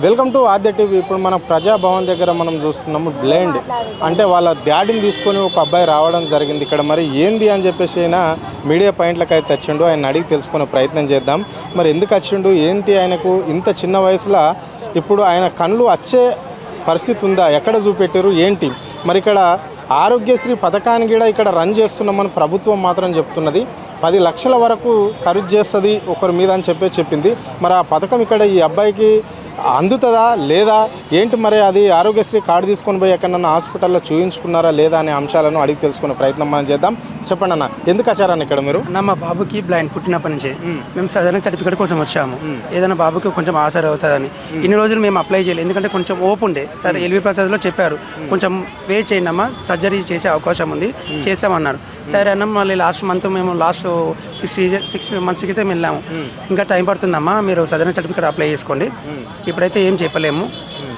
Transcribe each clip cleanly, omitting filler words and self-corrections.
Welcome to Aadya TV. ఇప్పుడు మనం ప్రజాభవన్ దగ్గర మనం చూస్తున్నాము. బ్లైండ్ అంటే వాళ్ళ డాడీని తీసుకొని ఒక అబ్బాయి రావడం జరిగింది ఇక్కడ. మరి ఏంది అని చెప్పేసి ఆయన మీడియా పాయింట్లకు అయితే వచ్చిండు. ఆయన అడిగి తెలుసుకునే ప్రయత్నం చేద్దాం. మరి ఎందుకు వచ్చిండు, ఏంటి, ఆయనకు ఇంత చిన్న వయసులో ఇప్పుడు ఆయన కళ్ళు వచ్చే పరిస్థితి ఉందా, ఎక్కడ చూపెట్టారు, ఏంటి, మరి ఇక్కడ ఆరోగ్యశ్రీ పథకాన్ని కూడా ఇక్కడ రన్ చేస్తున్నామని ప్రభుత్వం మాత్రం చెప్తున్నది. 10 లక్షల వరకు ఖర్చు చేస్తుంది ఒకరి మీద అని చెప్పింది. మరి ఆ పథకం ఇక్కడ ఈ అబ్బాయికి అందుతుందా లేదా ఏంటి, మరి అది ఆరోగ్యశ్రీ కార్డు తీసుకొని పోయి ఎక్కడన్నా హాస్పిటల్లో చూయించుకున్నారా లేదా అనే అంశాలను అడిగి తెలుసుకునే ప్రయత్నం మనం చేద్దాం. చెప్పండి అన్న, ఎందుకు వచ్చారన్న ఇక్కడ మీరు? మా బాబుకి బ్లైండ్ పుట్టినప్పటి నుంచి మేము సదరణ సర్టిఫికేట్ కోసం వచ్చాము. ఏదైనా బాబుకి కొంచెం ఆసర అవుతుందని ఇన్ని రోజులు మేము అప్లై చేయలేదు, ఎందుకంటే కొంచెం ఓపు ఉండే. సరే ఎల్వి ప్రసాద్లో చెప్పారు కొంచెం వెయిట్ చేయండి అమ్మా, సర్జరీ చేసే అవకాశం ఉంది, చేసామన్నారు. సరే అన్న, మళ్ళీ లాస్ట్ మంత్ మేము లాస్ట్ 6 మంత్స్ క్రితం వెళ్ళాము. ఇంకా టైం పడుతుందమ్మా, మీరు సదరణ సర్టిఫికేట్ అప్లై చేసుకోండి, ఇప్పుడైతే ఏం చెప్పలేము,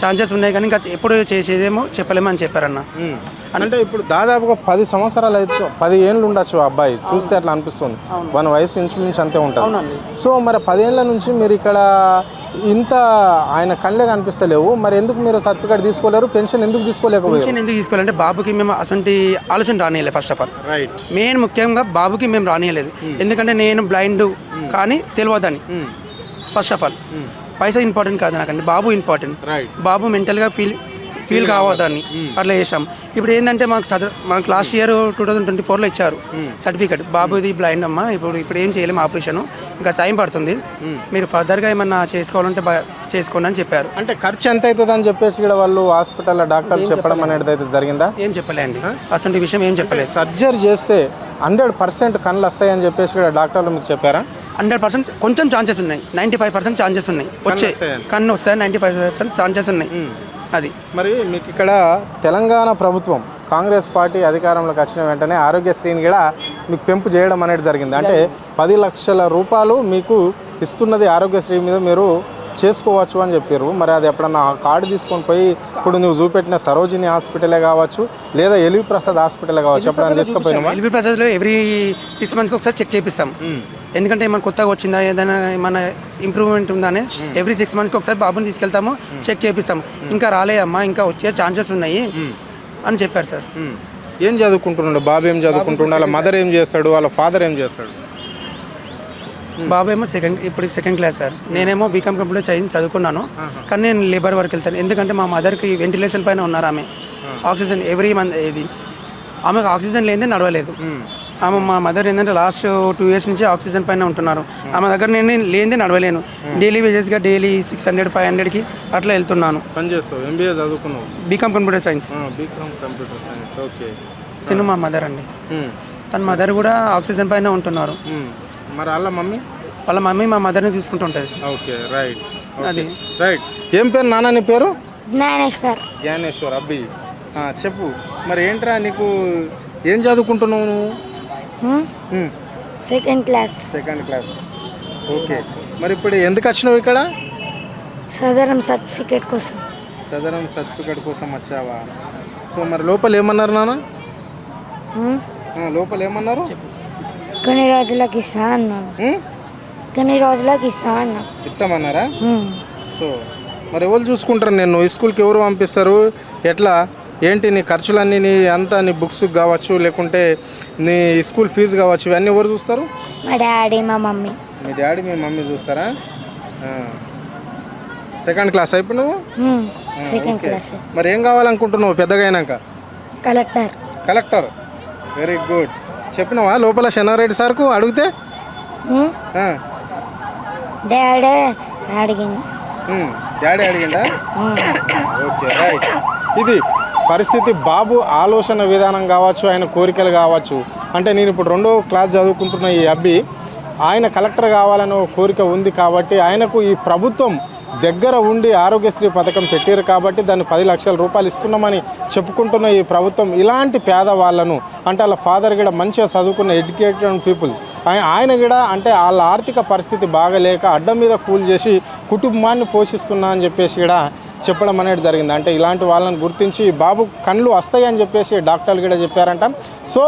ఛాన్సెస్ ఉన్నాయి కానీ ఇంకా ఎప్పుడు చేసేదేమో చెప్పలేము అని చెప్పారన్న. అంటే ఇప్పుడు దాదాపుగా 10 సంవత్సరాలు అయితే 10 ఏళ్ళు ఉండొచ్చు ఆ అబ్బాయి, చూస్తే అట్లా అనిపిస్తుంది. 1 వయసు ఇంచుమించు అంతే ఉంటుంది. సో మరి 10 ఏళ్ళ నుంచి మీరు ఇక్కడ ఇంత ఆయన కళ్ళే కనిపిస్తలేవు, మరి ఎందుకు మీరు సర్టిఫికేట్ తీసుకోలేరు, పెన్షన్ ఎందుకు తీసుకోలేకపోయారు? పెన్షన్ ఎందుకు తీసుకోవాలంటే బాబుకి మేము అసలు ఆలోచన రానియలేదు. ఫస్ట్ ఆఫ్ ఆల్ మెయిన్ ముఖ్యంగా బాబుకి మేము రానియలేదు, ఎందుకంటే నేను బ్లైండ్ కానీ తెలియదని. First of all Paisa important కాదు నాకండి, బాబు ఇంపార్టెంట్. బాబు మెంటల్గా ఫీల్ కావద్దని అట్లా చేసాం. ఇప్పుడు ఏంటంటే మాకు లాస్ట్ ఇయర్ 2024లో ఇచ్చారు సర్టిఫికేట్, బాబు ఇది బ్లైండ్ అమ్మా, ఇప్పుడు ఏం చేయలేము, ఆపరేషన్ ఇంకా టైం పడుతుంది, మీరు ఫర్దర్గా ఏమన్నా చేసుకోవాలంటే చేసుకోండి అని చెప్పారు. అంటే ఖర్చు ఎంత అవుతుంది అని చెప్పేసి కూడా వాళ్ళు హాస్పిటల్లో డాక్టర్లు చెప్పడం అనేది అయితే జరిగిందా? ఏం చెప్పలేండి, అసలు విషయం ఏం చెప్పలేదు. సర్జరీ చేస్తే 100% కళ్ళు వస్తాయని చెప్పేసి కూడా డాక్టర్లు మీకు చెప్పారా? 100% కొంచెం ఛాన్సెస్ ఉన్నాయి, 95% ఛాన్సెస్ ఉన్నాయి, వచ్చే కన్ను వస్తాయి, 95% ఛాన్సెస్ ఉన్నాయి. అది మరి మీకు ఇక్కడ తెలంగాణ ప్రభుత్వం కాంగ్రెస్ పార్టీ అధికారంలోకి వచ్చిన వెంటనే ఆరోగ్యశ్రీని కూడా మీకు పెంపు చేయడం అనేది జరిగింది. అంటే 10 లక్షల రూపాయలు మీకు ఇస్తున్నది ఆరోగ్యశ్రీ మీద మీరు చేసుకోవచ్చు అని చెప్పారు. మరి అది ఎప్పుడన్నా కార్డు తీసుకొని పోయి ఇప్పుడు నువ్వు చూపెట్టిన సరోజిని హాస్పిటలే కావచ్చు లేదా ఎల్వి ప్రసాద్ హాస్పిటలే కావచ్చు, ఎప్పుడన్నా తీసుకుపోయినా? ఎల్వి ప్రసాద్లో ఎవ్రీ 6 మంత్స్కి ఒకసారి చెక్ చేపిస్తాం, ఎందుకంటే ఏమైనా కొత్తగా వచ్చిందా, ఏదైనా ఏమైనా ఇంప్రూవ్మెంట్ ఉందా అని ఎవ్రీ 6 మంత్స్కి ఒకసారి బాబుని తీసుకెళ్తాము, చెక్ చేపిస్తాము. ఇంకా రాలేదమ్మా, ఇంకా వచ్చే ఛాన్సెస్ ఉన్నాయి అని చెప్పారు సార్. ఏం చదువుకుంటున్నాడు బాబు? ఏం చదువుకుంటున్నాడు? వాళ్ళ మదర్ ఏం చేస్తాడు? వాళ్ళ ఫాదర్ ఏం చేస్తాడు? బాబు ఏమో ఇప్పుడు సెకండ్ క్లాస్ సార్. నేనేమో బీకామ్ కంప్యూటర్ చదువుకున్నాను, కానీ నేను లేబర్ వర్క్ వెళ్తాను, ఎందుకంటే మా మదర్కి వెంటిలేషన్ పైన ఉన్నారు. ఆమె ఆక్సిజన్ ఎవ్రీ మంత్, ఇది ఆమెకు ఆక్సిజన్ లేనిదే నడవలేదు. ఆమె మా మదర్ ఏంటంటే లాస్ట్ 2 years నుంచి ఆక్సిజన్ పైన ఉంటున్నారు. ఆమె దగ్గర నేను లేనిదే నడవలేను. డైలీ వేజెస్గా డైలీ 600 500కి అట్లా వెళ్తున్నాను. MBA చదువుకున్నావు? B Com computer science. ఓకే. తిను మా మదర్ అండి, తన మదర్ కూడా ఆక్సిజన్ పైన ఉంటున్నారు. మరి వాళ్ళ మమ్మీ మా మదర్ని తీసుకుంటూ ఉంటుంది. Okay, right. అది రైట్. ఏం పేరు నాన్న నీ పేరు? జ్ఞానేశ్వర్. అబ్బి చెప్పు, మరి ఏంట్రా నీకు, ఏం చదువుకుంటున్నావు నువ్వు? Second class. ఓకే. మరి ఇప్పుడు ఎందుకు వచ్చినావు ఇక్కడ? సదరం సర్టిఫికేట్ కోసం. సదరం సర్టిఫికేట్ కోసం వచ్చావా? సో మరి లోపల ఏమన్నారు నాన్న? లోపల ఏమన్నారు? కొన్ని రోజులకి ఇస్తా అన్నాను. ఇస్తామన్నారా? సో మరి ఎవరు చూసుకుంటారు? నేను స్కూల్కి ఎవరు పంపిస్తారు, ఎట్లా, ఏంటి నీ ఖర్చులన్నీ, నీ అంతా, నీ బుక్స్ కావచ్చు లేకుంటే నీ స్కూల్ ఫీజు కావచ్చు, ఇవన్నీ ఎవరు చూస్తారు? మా డాడీ మా మమ్మీ. మీ డాడీ మీ మమ్మీ చూస్తారా? సెకండ్ క్లాస్ అయిపోయి నువ్వు? Second class. మరి ఏం కావాలనుకుంటున్నావు పెద్దగా అయినాక? కలెక్టర్. Very good. చెప్పినావా లోపల శనారెడ్డి సార్కు అడిగితే? డాడీ అడిగిందా? Okay, right. ఇది పరిస్థితి. బాబు ఆలోచన విధానం కావచ్చు, ఆయన కోరికలు కావచ్చు. అంటే నేను ఇప్పుడు 2వ క్లాస్ చదువుకుంటున్న ఈ అబ్బి, ఆయన కలెక్టర్ కావాలనే కోరిక ఉంది కాబట్టి ఆయనకు ఈ ప్రభుత్వం దగ్గర ఉండి ఆరోగ్యశ్రీ పథకం పెట్టారు కాబట్టి దాన్ని 10 లక్షల రూపాయలు ఇస్తున్నామని చెప్పుకుంటున్న ఈ ప్రభుత్వం ఇలాంటి పేదవాళ్ళను, అంటే వాళ్ళ ఫాదర్ కూడా మంచిగా చదువుకున్న ఎడ్యుకేటెడ్ పీపుల్స్, ఆయన కూడా అంటే వాళ్ళ ఆర్థిక పరిస్థితి బాగలేక అడ్డం మీద కూల్ చేసి కుటుంబాన్ని పోషిస్తున్నా అని చెప్పేసి కూడా చెప్పడం అనేది జరిగింది. అంటే ఇలాంటి వాళ్ళని గుర్తించి ఈ బాబు కళ్ళు వస్తాయి అని చెప్పేసి డాక్టర్లు కూడా చెప్పారంట. సో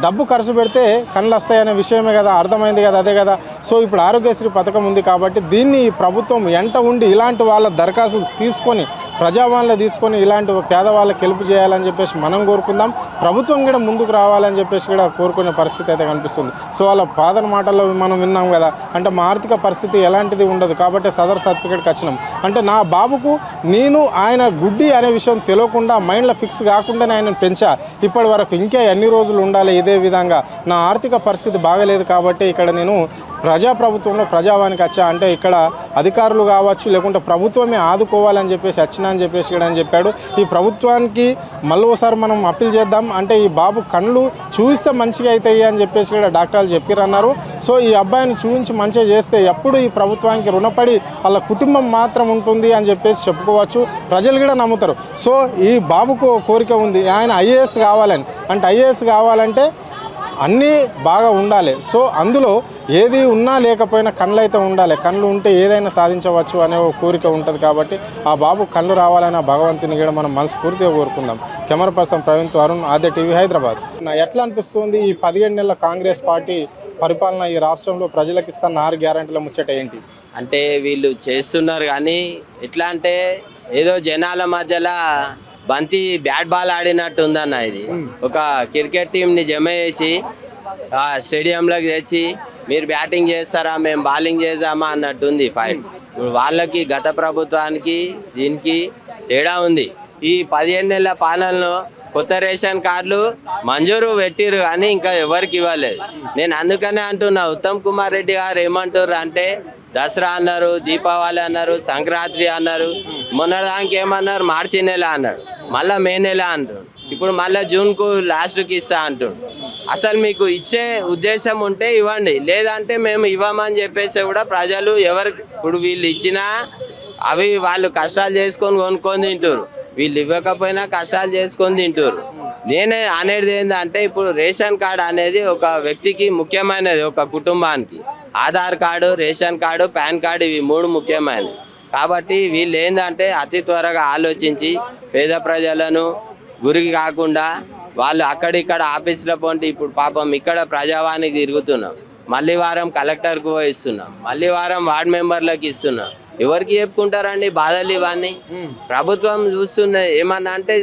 డబ్బు ఖర్చు పెడితే కళ్ళు వస్తాయనే విషయమే కదా, అర్థమైంది కదా, అదే కదా. సో ఇప్పుడు ఆరోగ్యశ్రీ పథకం ఉంది కాబట్టి దీన్ని ప్రభుత్వం ఎంట ఉండి ఇలాంటి వాళ్ళ దరఖాస్తులు తీసుకొని ప్రజావాణిలో తీసుకొని ఇలాంటి పేదవాళ్ళకి హెల్ప్ చేయాలని చెప్పేసి మనం కోరుకుందాం. ప్రభుత్వం కూడా ముందుకు రావాలని చెప్పేసి కూడా కోరుకునే పరిస్థితి అయితే కనిపిస్తుంది. సో వాళ్ళ ఫాదర్ మాటల్లో మనం విన్నాం కదా, అంటే మా ఆర్థిక పరిస్థితి ఎలాంటిది ఉండదు కాబట్టి సదర్ సర్టిఫికేట్కి వచ్చినాం. అంటే నా బాబుకు నేను ఆయన గుడ్డి అనే విషయం తెలియకుండా మైండ్లో ఫిక్స్ కాకుండానే ఆయన పెంచా. ఇప్పటి వరకు ఇంకా ఎన్ని రోజులు ఉండాలి ఇదే విధంగా, నా ఆర్థిక పరిస్థితి బాగలేదు కాబట్టి ఇక్కడ నేను ప్రజాప్రభుత్వంలో ప్రజావానికి వచ్చా. అంటే ఇక్కడ అధికారులు కావచ్చు లేకుంటే ప్రభుత్వమే ఆదుకోవాలని చెప్పేసి వచ్చినా అని చెప్పేసి కూడా అని చెప్పాడు. ఈ ప్రభుత్వానికి మళ్ళీ ఒకసారి మనం అప్పీల్ చేద్దాం. అంటే ఈ బాబు కళ్ళు చూస్తే మంచిగా అవుతాయి అని చెప్పేసి కూడా డాక్టర్లు చెప్పారన్నారు. సో ఈ అబ్బాయిని చూపించి మంచిగా చేస్తే ఎప్పుడు ఈ ప్రభుత్వానికి రుణపడి వాళ్ళ కుటుంబం మాత్రం ఉంటుంది అని చెప్పేసి చెప్పుకోవచ్చు. ప్రజలు కూడా నమ్ముతారు. సో ఈ బాబుకు కోరిక ఉంది, ఆయన ఐఏఎస్ కావాలని. అంటే ఐఏఎస్ కావాలంటే అన్నీ బాగా ఉండాలి. సో అందులో ఏది ఉన్నా లేకపోయినా కళ్ళు అయితే ఉండాలి. కళ్ళు ఉంటే ఏదైనా సాధించవచ్చు అనే ఒక కోరిక ఉంటుంది కాబట్టి ఆ బాబు కళ్ళు రావాలని ఆ భగవంతుని కూడా మనం మనస్ఫూర్తిగా కోరుకుందాం. కెమెరా పర్సన్ ప్రవీణ్తో అరుణ్, ఆద్య టీవీ, హైదరాబాద్. ఎట్లా అనిపిస్తుంది ఈ 17 నెలల కాంగ్రెస్ పార్టీ పరిపాలన ఈ రాష్ట్రంలో ప్రజలకు ఇస్తున్న 6 గ్యారెంటీల ముచ్చట ఏంటి? అంటే వీళ్ళు చేస్తున్నారు కానీ ఎట్లా అంటే ఏదో జనాల మధ్యలో బంతి బ్యాట్ బాల్ ఆడినట్టు ఉందన్న. ఇది ఒక క్రికెట్ టీంని జమ చేసి స్టేడియంలోకి తెచ్చి మీరు బ్యాటింగ్ చేస్తారా మేము బౌలింగ్ చేద్దామా అన్నట్టుంది ఫైట్. వాళ్ళకి గత ప్రభుత్వానికి దీనికి తేడా ఉంది. ఈ 15 నెలల పాలనలో కొత్త రేషన్ కార్డులు మంజూరు పెట్టిరు కానీ ఇంకా ఎవరికి ఇవ్వలేదు. నేను అందుకనే అంటున్నా, ఉత్తమ్ కుమార్ రెడ్డి గారు ఏమంటారు అంటే దసరా అన్నారు, దీపావళి అన్నారు, సంక్రాంతి అన్నారు, మొన్నదానికి ఏమన్నారు మార్చి నెల అన్నాడు, మళ్ళీ మే నెల అంటాడు, ఇప్పుడు మళ్ళీ జూన్కు లాస్ట్కి ఇస్తా అంటాడు. అసలు మీకు ఇచ్చే ఉద్దేశం ఉంటే ఇవ్వండి, లేదంటే మేము ఇవ్వమని చెప్పేసి కూడా ప్రజలు ఎవరికి ఇప్పుడు వీళ్ళు ఇచ్చినా అవి వాళ్ళు కష్టాలు చేసుకొని కొనుక్కొని తింటారు, వీళ్ళు ఇవ్వకపోయినా కష్టాలు చేసుకొని తింటారు. నేనే అనేది ఏంటంటే ఇప్పుడు రేషన్ కార్డు అనేది ఒక వ్యక్తికి ముఖ్యమైనది, ఒక కుటుంబానికి. Aadhaar card, ration card, pan card ఇవి 3 ముఖ్యమైనవి. కాబట్టి వీళ్ళు ఏంటంటే అతి త్వరగా ఆలోచించి పేద ప్రజలను గురికి కాకుండా వాళ్ళు అక్కడిక్కడ ఆఫీసులో పోండి. ఇప్పుడు పాపం ఇక్కడ ప్రజావానికి తిరుగుతున్నాం, మళ్ళీ వారం కలెక్టర్కు ఇస్తున్నాం, మళ్ళీ వారం వార్డు మెంబర్లకు ఇస్తున్నాం. ఎవరికి చెప్పుకుంటారండి బాధలు ఇవన్నీ? ప్రభుత్వం చూస్తుంది ఏమన్నా అంటే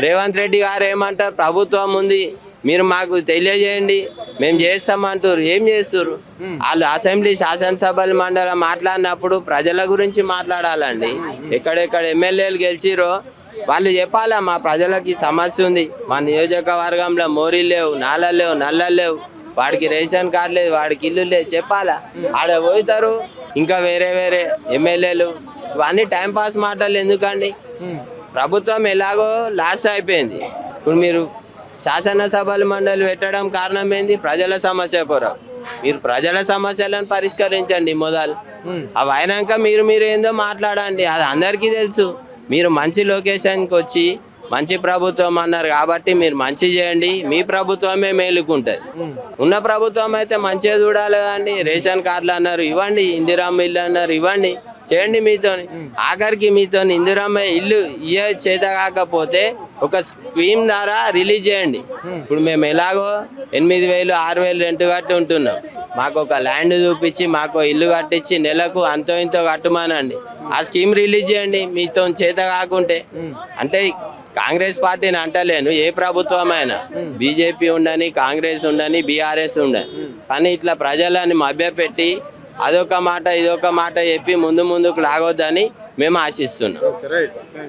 రేవంత్ రెడ్డి గారు ఏమంటారు, ప్రభుత్వం ఉంది మీరు మాకు తెలియజేయండి మేము చేస్తామంటారు. ఏం చేస్తారు వాళ్ళు? అసెంబ్లీ శాసనసభల మండలం మాట్లాడినప్పుడు ప్రజల గురించి మాట్లాడాలండి. ఎక్కడెక్కడ ఎమ్మెల్యేలు గెలిచిరో వాళ్ళు చెప్పాలా మా ప్రజలకి సమస్య ఉంది, మా నియోజకవర్గంలో మోరీలు లేవు, నాళాలు లేవు, నల్లలు లేవు, వాడికి రేషన్ కార్డు లేదు, వాడికి ఇల్లు లేదు చెప్పాలా. ఆడ పోతారు ఇంకా వేరే వేరే ఎమ్మెల్యేలు. ఇవన్నీ టైంపాస్ మాటలు ఎందుకండి? ప్రభుత్వం ఎలాగో లాస్ అయిపోయింది. ఇప్పుడు మీరు శాసనసభల మండలి పెట్టడం కారణం ఏంది? ప్రజల సమస్య కొరకు. మీరు ప్రజల సమస్యలను పరిష్కరించండి మొదలు. అవి అయినాక మీరు ఏందో మాట్లాడండి, అది అందరికీ తెలుసు. మీరు మంచి లొకేషన్కి వచ్చి మంచి ప్రభుత్వం అన్నారు కాబట్టి మీరు మంచి చేయండి, మీ ప్రభుత్వమే మేలుకుంటుంది. ఉన్న ప్రభుత్వం అయితే మంచిగా చూడాలి కదండి. రేషన్ కార్డులు అన్నారు ఇవ్వండి, ఇందిరమ్మ ఇల్లు అన్నారు ఇవ్వండి, చేయండి మీతోని. ఆఖరికి మీతోని ఇందిరమ్మ ఇల్లు ఇయ్య చేత కాకపోతే ఒక స్కీమ్ ద్వారా రిలీజ్ చేయండి. ఇప్పుడు మేము ఎలాగో 8,000 6,000 రెంట్ కట్టి ఉంటున్నాం, మాకు ఒక ల్యాండ్ చూపించి మాకు ఇల్లు కట్టించి నెలకు అంతో ఇంతో కట్టుమానండి. ఆ స్కీమ్ రిలీజ్ చేయండి మీతో చేత కాకుంటే. అంటే కాంగ్రెస్ పార్టీని అంటలేను, ఏ ప్రభుత్వమైనా బీజేపీ ఉండని, కాంగ్రెస్ ఉండని, బీఆర్ఎస్ ఉండని, కానీ ఇట్లా ప్రజలని మభ్యపెట్టి అదొక మాట ఇదొక మాట చెప్పి ముందుకు లాగొద్దని మేము ఆశిస్తున్నాం.